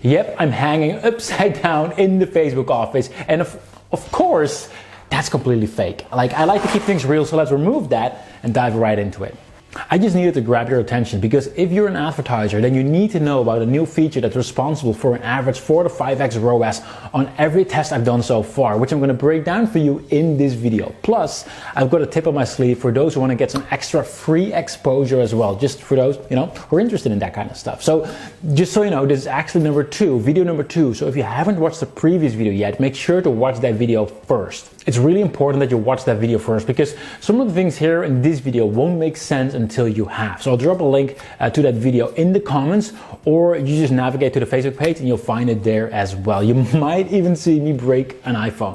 Yep, I'm hanging upside down in the Facebook office, and of course, that's completely fake. Like, I like to keep things real, so let's remove that and dive right into it. I just needed to grab your attention because if you're an advertiser, then you need to know about a new feature that's responsible for an average 4 to 5x ROAS on every test I've done so far, which I'm going to break down for you in this video. Plus, I've got a tip up my sleeve for those who want to get some extra free exposure as well, just for those, who are interested in that kind of stuff. So, just so you know, this is actually video number two. So if you haven't watched the previous video yet, make sure to watch that video first. It's really important that you watch that video first because some of the things here in this video won't make sense until you have. So I'll drop a link to that video in the comments, or you just navigate to the Facebook page and you'll find it there as well. You might even see me break an iPhone.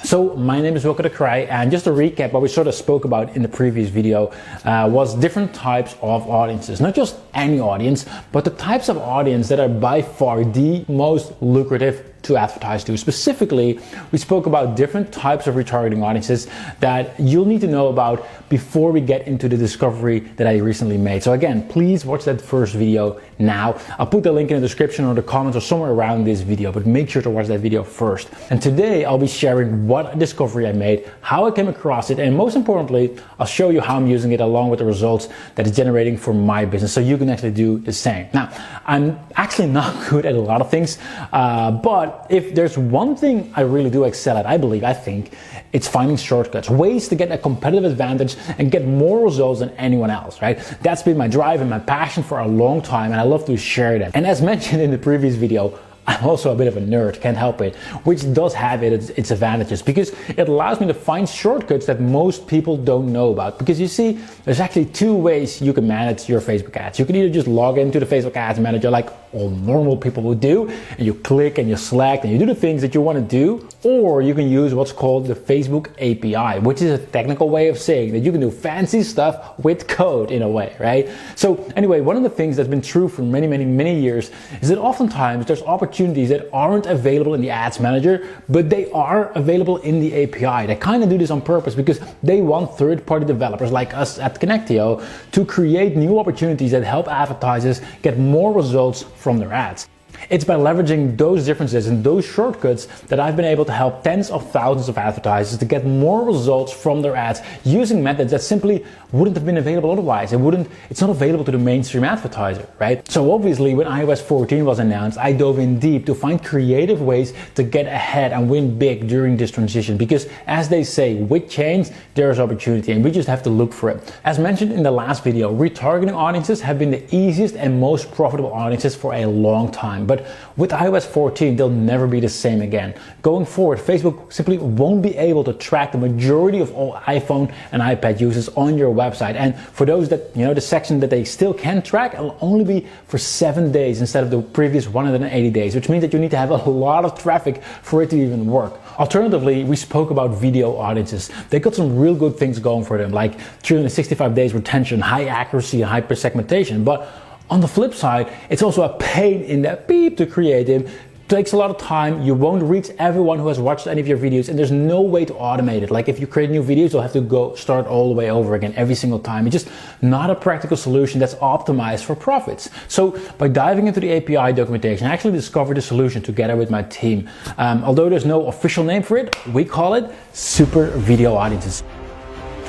So my name is Wilke de Krij, and just to recap what we sort of spoke about in the previous video was different types of audiences. Not just any audience, but the types of audience that are by far the most lucrative to advertise to. Specifically, we spoke about different types of retargeting audiences that you'll need to know about before we get into the discovery that I recently made. So again, please watch that first video now. I'll put the link in the description or the comments or somewhere around this video, but make sure to watch that video first. And today I'll be sharing what discovery I made, how I came across it, and most importantly, I'll show you how I'm using it along with the results that it's generating for my business so you can actually do the same. Now, I'm actually not good at a lot of things, but if there's one thing I really do excel at, I think, it's finding shortcuts, ways to get a competitive advantage and get more results than anyone else, right? That's been my drive and my passion for a long time, and I love to share that. And as mentioned in the previous video, I'm also a bit of a nerd, can't help it, which does have its advantages because it allows me to find shortcuts that most people don't know about. Because you see, there's actually two ways you can manage your Facebook ads. You can either just log into the Facebook Ads Manager like all normal people would do, and you click and you select and you do the things that you want to do, or you can use what's called the Facebook API, which is a technical way of saying that you can do fancy stuff with code in a way, right? So anyway, one of the things that's been true for many years is that oftentimes there's opportunities that aren't available in the Ads Manager, but they are available in the API. They kind of do this on purpose because they want third-party developers like us at ConnectVideo to create new opportunities that help advertisers get more results from their ads. It's by leveraging those differences and those shortcuts that I've been able to help tens of thousands of advertisers to get more results from their ads using methods that simply wouldn't have been available otherwise. It's not available to the mainstream advertiser, right? So obviously when iOS 14 was announced, I dove in deep to find creative ways to get ahead and win big during this transition because as they say, with change, there's opportunity and we just have to look for it. As mentioned in the last video, retargeting audiences have been the easiest and most profitable audiences for a long time. But with iOS 14, they'll never be the same again. Going forward, Facebook simply won't be able to track the majority of all iPhone and iPad users on your website. And for those that, the section that they still can track, it'll only be for 7 days instead of the previous 180 days, which means that you need to have a lot of traffic for it to even work. Alternatively, we spoke about video audiences. They got some real good things going for them, like 365 days retention, high accuracy, and hyper segmentation. But on the flip side, it's also a pain in the beep to create them. It takes a lot of time. You won't reach everyone who has watched any of your videos, and there's no way to automate it. Like if you create new videos, you'll have to go start all the way over again every single time. It's just not a practical solution that's optimized for profits. So by diving into the API documentation, I actually discovered a solution together with my team. Although there's no official name for it, we call it super video audiences.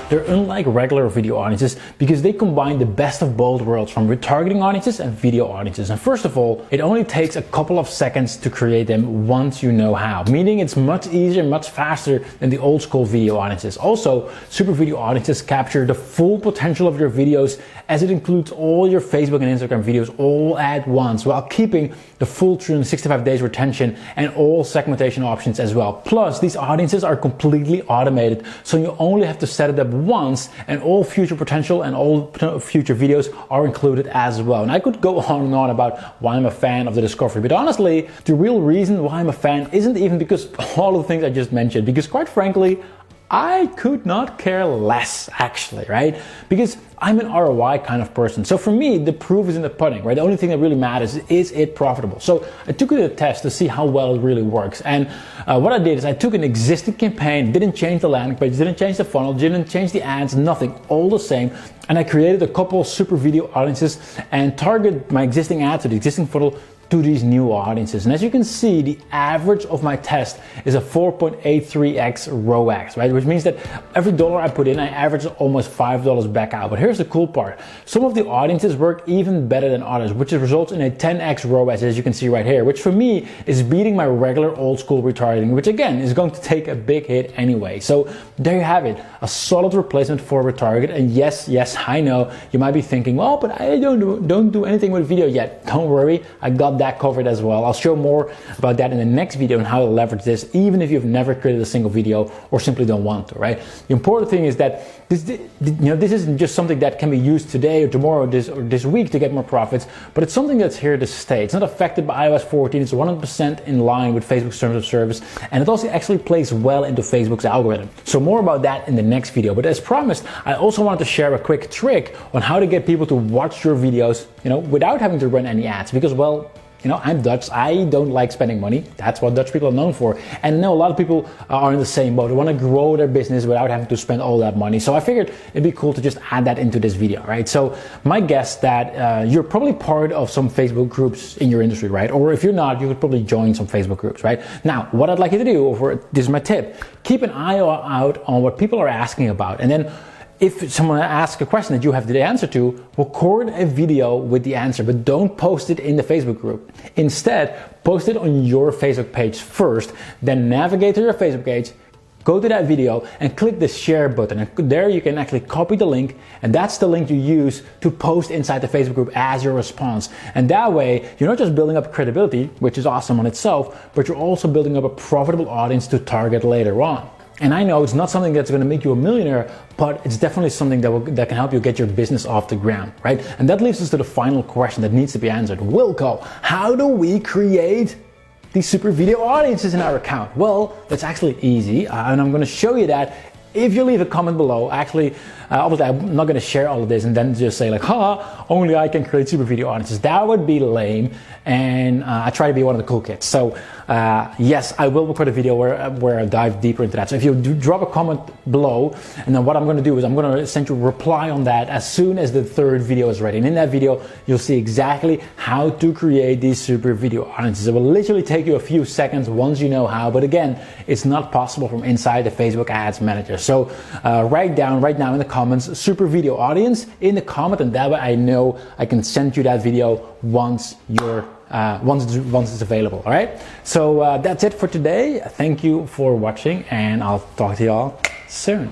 They're unlike regular video audiences because they combine the best of both worlds from retargeting audiences and video audiences. And first of all, it only takes a couple of seconds to create them once you know how, meaning it's much easier, much faster than the old school video audiences. Also, super video audiences capture the full potential of your videos as it includes all your Facebook and Instagram videos all at once while keeping the full 365 days retention and all segmentation options as well. Plus, these audiences are completely automated, so you only have to set it up once and all future potential and all future videos are included as well. And I could go on and on about why I'm a fan of the discovery, but honestly, the real reason why I'm a fan isn't even because all of the things I just mentioned, because quite frankly, I could not care less actually, right? Because I'm an ROI kind of person. So for me, the proof is in the pudding, right? The only thing that really matters is it profitable. So I took it to a test to see how well it really works. And what I did is I took an existing campaign, didn't change the landing page, didn't change the funnel, didn't change the ads, nothing, all the same. And I created a couple super video audiences and targeted my existing ads to the existing funnel to these new audiences. And as you can see, the average of my test is a 4.83x ROAS, right? Which means that every dollar I put in, I average almost $5 back out. But here's the cool part. Some of the audiences work even better than others, which results in a 10x ROAS, as you can see right here, which for me is beating my regular old school retargeting, which again is going to take a big hit anyway. So there you have it, a solid replacement for retarget. And yes, I know you might be thinking, well, but I don't do anything with video yet. Don't worry, I got that covered as well. I'll show more about that in the next video and how to leverage this, even if you've never created a single video or simply don't want to, right? The important thing is that this isn't just something that can be used today or tomorrow or this week to get more profits, but it's something that's here to stay. It's not affected by iOS 14. It's 100% in line with Facebook's terms of service, and it also actually plays well into Facebook's algorithm. So more about that in the next video. But as promised, I also wanted to share a quick trick on how to get people to watch your videos, without having to run any ads. Because, well, I'm Dutch. I don't like spending money. That's what Dutch people are known for. And I know a lot of people are in the same boat. They want to grow their business without having to spend all that money. So I figured it'd be cool to just add that into this video, right? So my guess that you're probably part of some Facebook groups in your industry, right? Or if you're not, you could probably join some Facebook groups, right? Now, what I'd like you to do, this is my tip, keep an eye out on what people are asking about. And then if someone asks a question that you have the answer to, record a video with the answer, but don't post it in the Facebook group. Instead, post it on your Facebook page first, then navigate to your Facebook page, go to that video and click the share button. And there you can actually copy the link, and that's the link you use to post inside the Facebook group as your response. And that way, you're not just building up credibility, which is awesome on itself, but you're also building up a profitable audience to target later on. And I know it's not something that's going to make you a millionaire, but it's definitely something that can help you get your business off the ground, right? And that leads us to the final question that needs to be answered. Wilco, how do we create these super video audiences in our account? Well, that's actually easy, and I'm going to show you that if you leave a comment below. Actually, obviously I'm not going to share all of this and then just say like, only I can create super video audiences. That would be lame, and I try to be one of the cool kids. So yes, I will record a video where I dive deeper into that. So if you drop a comment below, and then what I'm going to do is I'm going to send you a reply on that as soon as the third video is ready. And in that video, you'll see exactly how to create these super video audiences. It will literally take you a few seconds once you know how, but again, it's not possible from inside the Facebook Ads Manager. So write down right now in the comments, super video audience in the comment, and that way I know I can send you that video once it's available. All right, so that's it for today. Thank you for watching, and I'll talk to y'all soon.